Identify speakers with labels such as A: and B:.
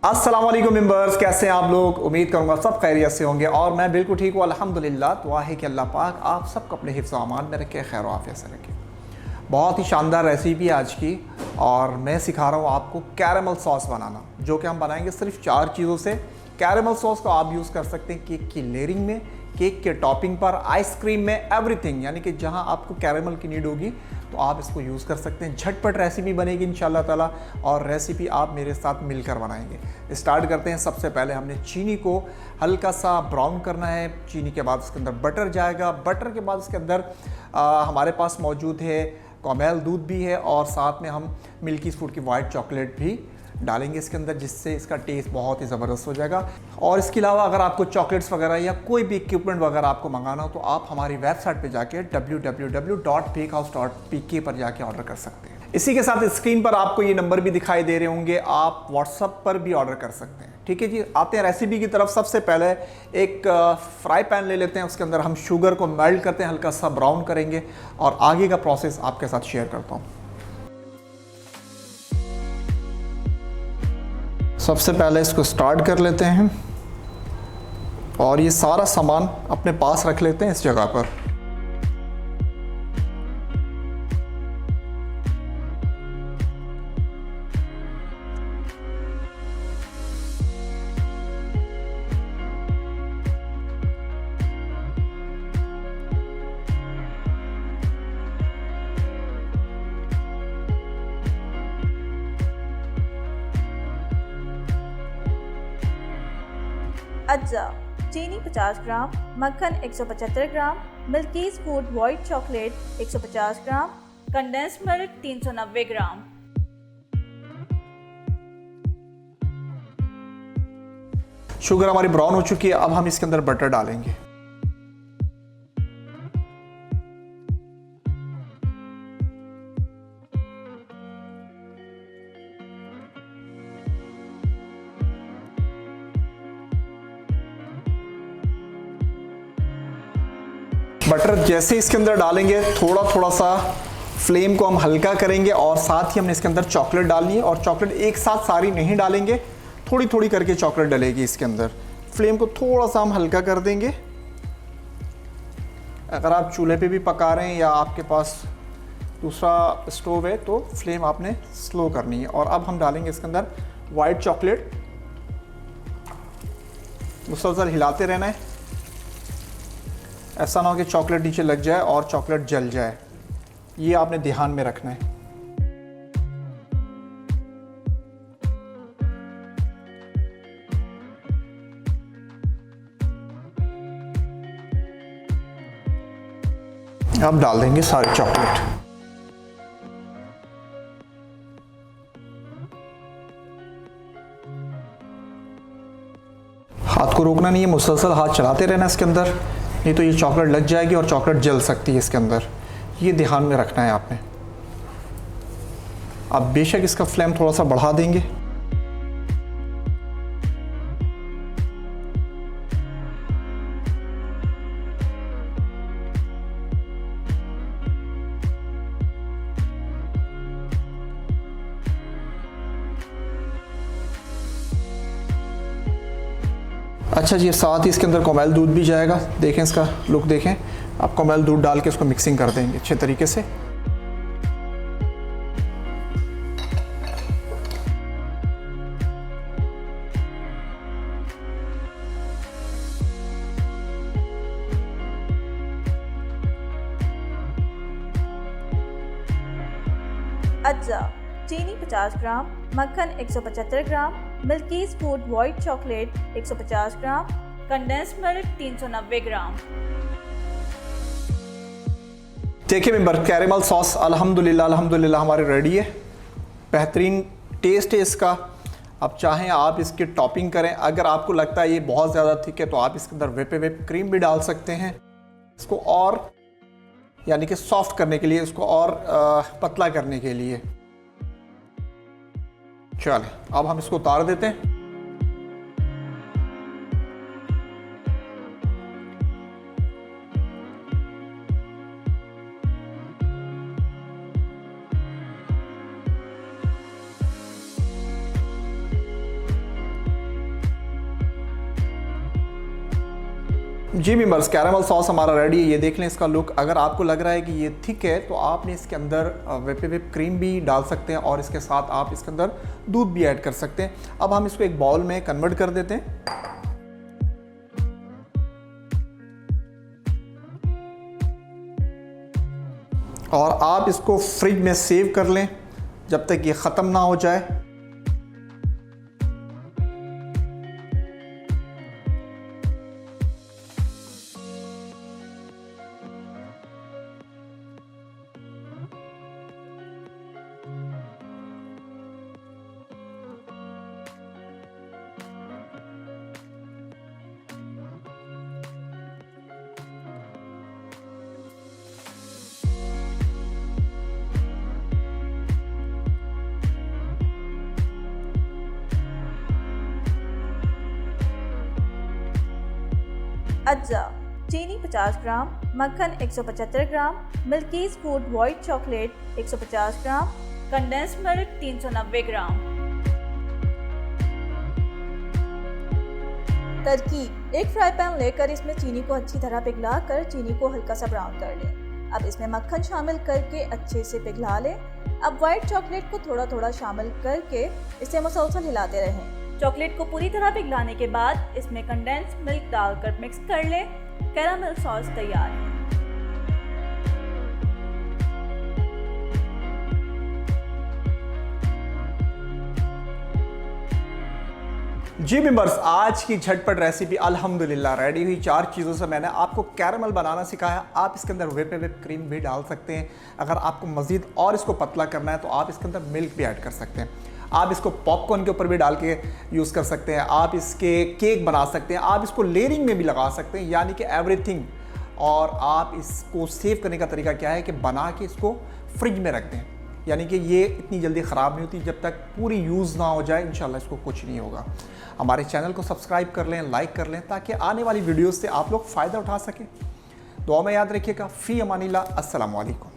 A: अस्सलाम वालेकुम मेंबर्स, कैसे हैं आप लोग। उम्मीद करूंगा सब खैरियत से होंगे और मैं बिल्कुल ठीक हूँ अल्हम्दुलिल्लाह। दुआ है कि अल्लाह पाक आप सबको अपने हिफ्ज़ व अमान में रखे, खैर आफियत से रखे। बहुत ही शानदार रेसिपी आज की और मैं सिखा रहा हूँ आपको कैरेमल सॉस बनाना, जो कि हम बनाएंगे सिर्फ 4 चीज़ों से। कैरेमल सॉस को आप यूज़ कर सकते हैं केक की लेयरिंग में, केक के टॉपिंग पर, आइसक्रीम में, एवरीथिंग। यानी कि जहां आपको कैरेमल की नीड होगी तो आप इसको यूज़ कर सकते हैं। झटपट रेसिपी बनेगी इंशाल्लाह ताला और रेसिपी आप मेरे साथ मिलकर बनाएंगे। स्टार्ट करते हैं। सबसे पहले हमने चीनी को हल्का सा ब्राउन करना है। चीनी के बाद उसके अंदर बटर जाएगा। बटर के बाद उसके अंदर हमारे पास मौजूद है कोमल दूध भी है और साथ में हम मिल्की फूड की वाइट चॉकलेट भी डालेंगे इसके अंदर, जिससे इसका टेस्ट बहुत ही ज़बरदस्त हो जाएगा। और इसके अलावा अगर आपको चॉकलेट्स वगैरह या कोई भी इक्विपमेंट वगैरह आपको मंगाना हो तो आप हमारी वेबसाइट पे जाके www.bakehouse.pk पर जाके ऑर्डर कर सकते हैं। इसी के साथ स्क्रीन पर आपको ये नंबर भी दिखाई दे रहे होंगे, आप व्हाट्सएप पर भी ऑर्डर कर सकते हैं। ठीक है जी, आते हैं रेसिपी की तरफ। सबसे पहले एक फ्राई पैन ले लेते हैं, उसके अंदर हम शुगर को मेल्ट करते हैं, हल्का सा ब्राउन करेंगे और आगे का प्रोसेस आपके साथ शेयर करता हूँ। सबसे पहले इसको स्टार्ट कर लेते हैं और ये सारा सामान अपने पास रख लेते हैं इस जगह पर।
B: अज्जा, चीनी 50 ग्राम, मक्खन 175 ग्राम, मिल्कीज़ फूड वाइट चॉकलेट 150 ग्राम, कंडेंस मिल्क 390 ग्राम।
A: शुगर हमारी ब्राउन हो चुकी है, अब हम इसके अंदर बटर डालेंगे। बटर जैसे इसके अंदर डालेंगे थोड़ा थोड़ा सा फ्लेम को हम हल्का करेंगे और साथ ही हमने इसके अंदर चॉकलेट डालनी है। और चॉकलेट एक साथ सारी नहीं डालेंगे, थोड़ी थोड़ी करके चॉकलेट डलेगी इसके अंदर। फ्लेम को थोड़ा सा हम हल्का कर देंगे। अगर आप चूल्हे पे भी पका रहे हैं या आपके पास दूसरा स्टोव है तो फ्लेम आपने स्लो करनी है। और अब हम डालेंगे इसके अंदर वाइट चॉकलेट, मुसलसल हिलाते रहना है। ऐसा ना हो कि चॉकलेट नीचे लग जाए और चॉकलेट जल जाए, ये आपने ध्यान में रखना है। अब डाल देंगे सारे चॉकलेट। हाथ को रोकना नहीं है, मुसलसल हाथ चलाते रहना इसके अंदर, नहीं तो ये चॉकलेट लग जाएगी और चॉकलेट जल सकती है इसके अंदर। ये ध्यान में रखना है आपने। आप बेशक इसका फ्लेम थोड़ा सा बढ़ा देंगे। अच्छा जी, साथ ही इसके अंदर कोमल दूध भी जाएगा। देखें इसका लुक देखें। आप कोमल दूध डाल के इसको मिक्सिंग कर देंगे अच्छे तरीके से।
B: अज्जा, चीनी 50 ग्राम, मक्खन 175 ग्राम, मिल्कीज़ फूड वाइट चॉकलेट 150 ग्राम, कंडेंस मिल्क 390 ग्राम।
A: देखिए मेंबर, कैरेमल सॉस अल्हम्दुलिल्लाह हमारे रेडी है। बेहतरीन टेस्ट है इसका। अब चाहें आप इसकी टॉपिंग करें। अगर आपको लगता है ये बहुत ज़्यादा थिक है तो आप इसके अंदर व्हिप क्रीम भी डाल सकते हैं, इसको और यानी कि सॉफ्ट करने के लिए, इसको और पतला करने के लिए। चलें, अब हम इसको उतार देते हैं। जी मेंबर्स, कैरामल सॉस हमारा रेडी है। ये देख लें इसका लुक। अगर आपको लग रहा है कि ये थिक है तो आपने इसके अंदर whip क्रीम भी डाल सकते हैं और इसके साथ आप इसके अंदर दूध भी ऐड कर सकते हैं। अब हम इसको एक बाउल में कन्वर्ट कर देते हैं और आप इसको फ्रिज में सेव कर लें जब तक ये ख़त्म ना हो जाए।
B: अज्जा, चीनी 50 ग्राम, मक्खन 175 ग्राम, मिल्कीज़ फूड वाइट चॉकलेट 150 ग्राम, कंडेंस मिल्क 390 ग्राम। तरकीब: एक फ्राई पैन लेकर इसमें चीनी को अच्छी तरह पिघला कर चीनी को हल्का सा ब्राउन कर लें। अब इसमें मक्खन शामिल करके अच्छे से पिघला लें। अब वाइट चॉकलेट को थोड़ा थोड़ा शामिल करके इसे मुसलसल हिलाते रहें। चॉकलेट को पूरी तरह पिघलाने के बाद इसमें कंडेंस मिल्क डालकर मिक्स कर लें। कैरामल सॉस तैयार है।
A: जी मेंबर्स, आज की झटपट रेसिपी अल्हम्दुलिल्लाह रेडी हुई। 4 चीज़ों से मैंने आपको कैरामल बनाना सिखाया। आप इसके अंदर whip क्रीम भी डाल सकते हैं। अगर आपको मज़ीद और इसको पतला करना है तो आप इसके अंदर मिल्क भी ऐड कर सकते हैं। आप इसको पॉपकॉर्न के ऊपर भी डाल के यूज़ कर सकते हैं। आप इसके केक बना सकते हैं। आप इसको लेयरिंग में भी लगा सकते हैं, यानी कि एवरीथिंग। और आप इसको सेव करने का तरीका क्या है कि बना के इसको फ्रिज में रख दें, यानी कि ये इतनी जल्दी ख़राब नहीं होती जब तक पूरी यूज़ ना हो जाए। इंशाल्लाह इसको कुछ नहीं होगा। हमारे चैनल को सब्सक्राइब कर लें, लाइक कर लें, ताकि आने वाली वीडियोस से आप लोग फ़ायदा उठा सकें। दुआ में याद रखिएगा। फ़ी अमानिल्लाह। अस्सलामु अलैकुम।